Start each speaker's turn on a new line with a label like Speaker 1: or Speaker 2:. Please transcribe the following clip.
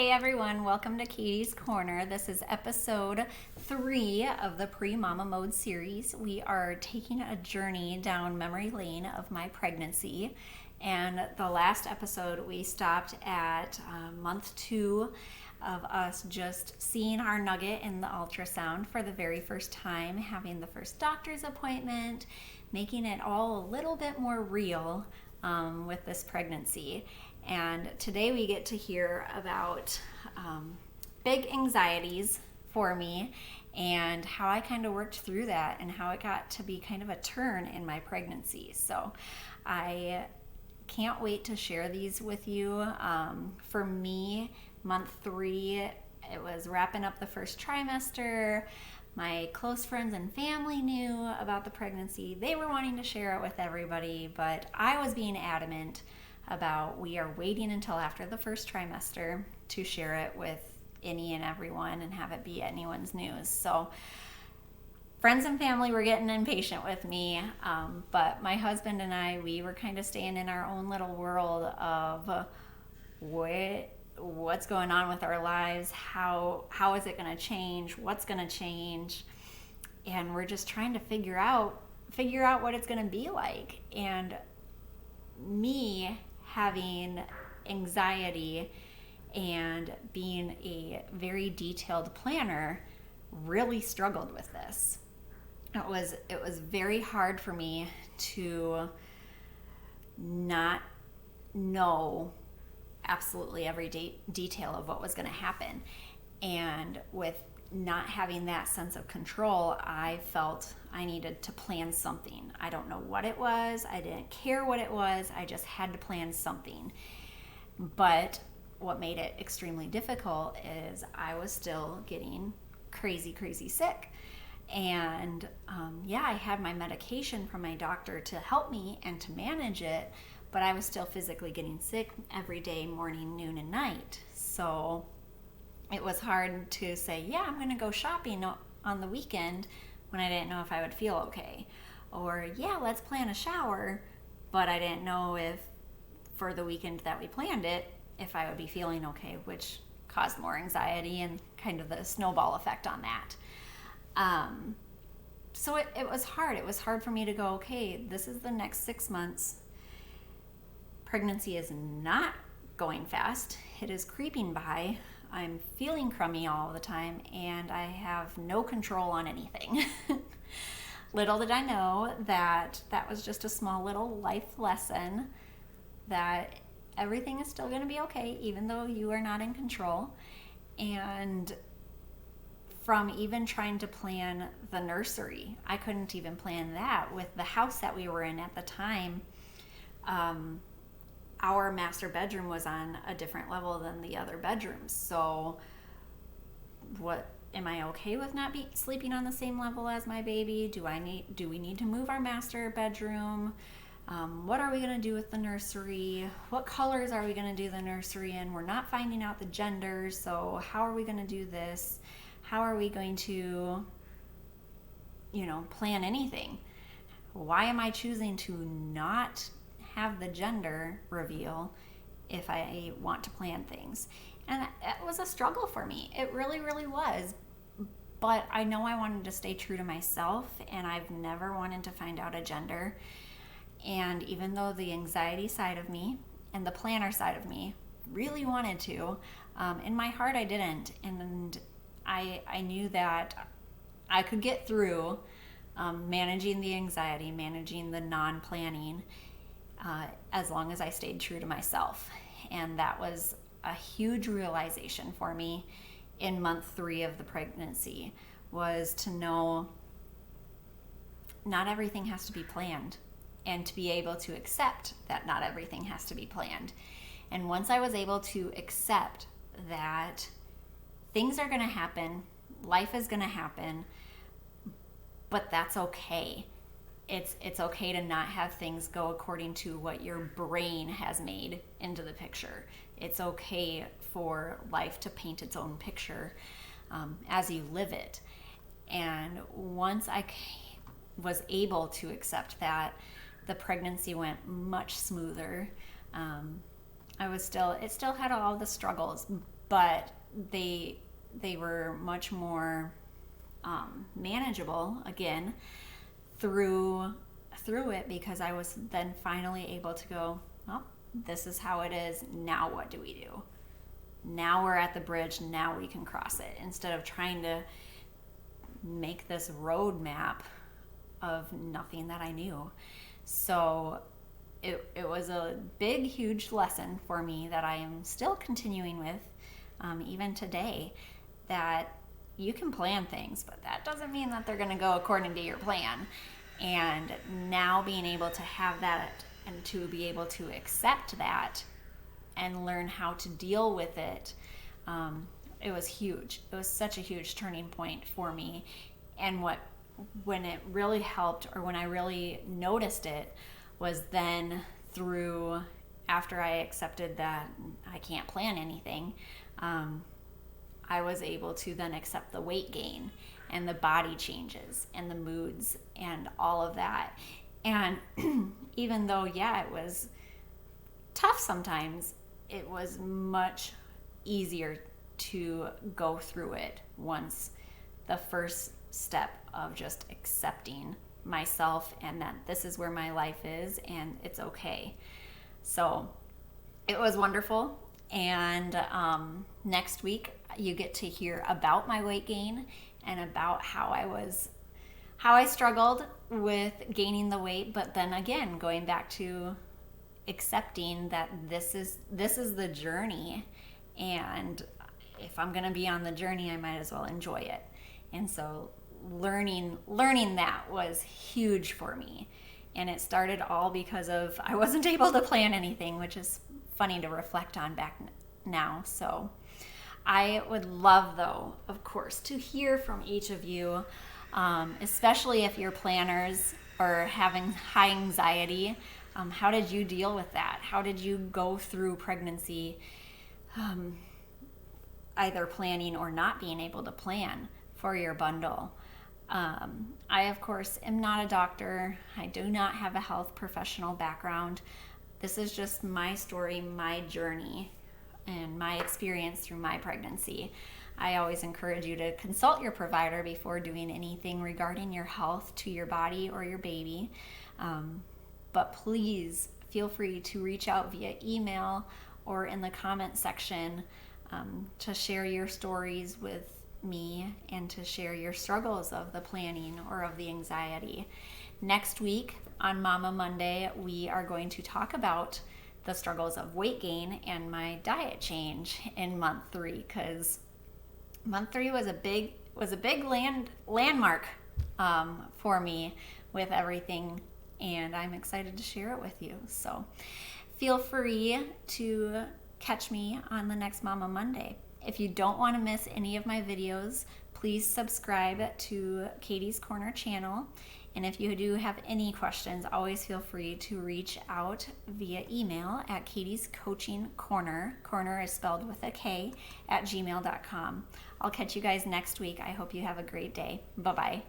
Speaker 1: Hey everyone, welcome to Katie's Corner. This is episode 3 of the Pre-Mama Mode series. We are taking a journey down memory lane of my pregnancy. And the last episode, we stopped at month 2 of us just seeing our nugget in the ultrasound for the very first time, having the first doctor's appointment, making it all a little bit more real with this pregnancy. And today we get to hear about big anxieties for me and how I kind of worked through that and how it got to be kind of a turn in my pregnancy. So I can't wait to share these with you. For me, month 3, it was wrapping up the first trimester. My close friends and family knew about the pregnancy. They were wanting to share it with everybody, but I was being adamant about we are waiting until after the first trimester to share it with any and everyone and have it be anyone's news. So friends and family were getting impatient with me, but my husband and I, we were kind of staying in our own little world of what's going on with our lives, how is it going to change, what's going to change, and we're just trying to figure out what it's going to be like. And me having anxiety and being a very detailed planner really struggled with this. It was very hard for me to not know absolutely every detail of what was going to happen. And with not having that sense of control, I felt I needed to plan something. I don't know what it was. I didn't care what it was. I just had to plan something. But what made it extremely difficult is I was still getting crazy sick. And I had my medication from my doctor to help me and to manage it, but I was still physically getting sick every day, morning, noon, and night. So it was hard to say, yeah, I'm going to go shopping on the weekend when I didn't know if I would feel okay. Or, yeah, let's plan a shower, but I didn't know if for the weekend that we planned it, if I would be feeling okay, which caused more anxiety and kind of the snowball effect on that. So it was hard. It was hard for me to go, okay, this is the next 6 months. Pregnancy is not going fast. It is creeping by. I'm feeling crummy all the time, and I have no control on anything. Little did I know that was just a small little life lesson, that everything is still going to be okay, even though you are not in control. And from even trying to plan the nursery, I couldn't even plan that with the house that we were in at the time. Our master bedroom was on a different level than the other bedrooms. So am I okay with not sleeping on the same level as my baby? Do we need to move our master bedroom? What are we going to do with the nursery? What colors are we going to do the nursery in? We're not finding out the genders, so how are we going to do this? How are we going to, plan anything? Why am I choosing to not have the gender reveal if I want to plan things? And it was a struggle for me. It really was. But I know I wanted to stay true to myself, and I've never wanted to find out a gender. And even though the anxiety side of me and the planner side of me really wanted to, in my heart I didn't. And I knew that I could get through managing the anxiety, managing the non-planning, as long as I stayed true to myself. And that was a huge realization for me in month 3 of the pregnancy, was to know not everything has to be planned, and to be able to accept that not everything has to be planned. And once I was able to accept that things are going to happen, life is going to happen, but that's okay. It's okay to not have things go according to what your brain has made into the picture. It's okay for life to paint its own picture as you live it. And once I was able to accept that, the pregnancy went much smoother. It still had all the struggles, but they were much more manageable again through it, because I was then finally able to go, well, this is how it is. Now what do we do? Now we're at the bridge. Now we can cross it, instead of trying to make this roadmap of nothing that I knew. So it was a big, huge lesson for me that I am still continuing with, even today, that you can plan things, but that doesn't mean that they're going to go according to your plan. And now being able to have that and to be able to accept that and learn how to deal with it, it was huge. It was such a huge turning point for me. And when it really helped, or when I really noticed it, was then through, after I accepted that I can't plan anything, I was able to then accept the weight gain and the body changes and the moods and all of that. And even though, yeah, it was tough sometimes, it was much easier to go through it once the first step of just accepting myself and that this is where my life is and it's okay. So it was wonderful. And next week you get to hear about my weight gain and about how I struggled with gaining the weight, but then again going back to accepting that this is the journey, and if I'm going to be on the journey, I might as well enjoy it. And so learning that was huge for me. And it started all because of I wasn't able to plan anything, which is funny to reflect on back now. So I would love, though, of course, to hear from each of you, especially if you're planners or having high anxiety. How did you deal with that? How did you go through pregnancy, either planning or not being able to plan for your bundle? I, of course, am not a doctor. I do not have a health professional background. This is just my story, my journey, and my experience through my pregnancy. I always encourage you to consult your provider before doing anything regarding your health to your body or your baby. But please feel free to reach out via email or in the comment section to share your stories with me and to share your struggles of the planning or of the anxiety. Next week on Mama Monday, we are going to talk about the struggles of weight gain and my diet change in month 3, because month 3 was a big landmark for me with everything, and I'm excited to share it with you. So feel free to catch me on the next Mama Monday. If you don't want to miss any of my videos, please subscribe to Katie's Corner channel. And if you do have any questions, always feel free to reach out via email at Katie's Coaching Corner. Corner is spelled with a K, @gmail.com. I'll catch you guys next week. I hope you have a great day. Bye-bye.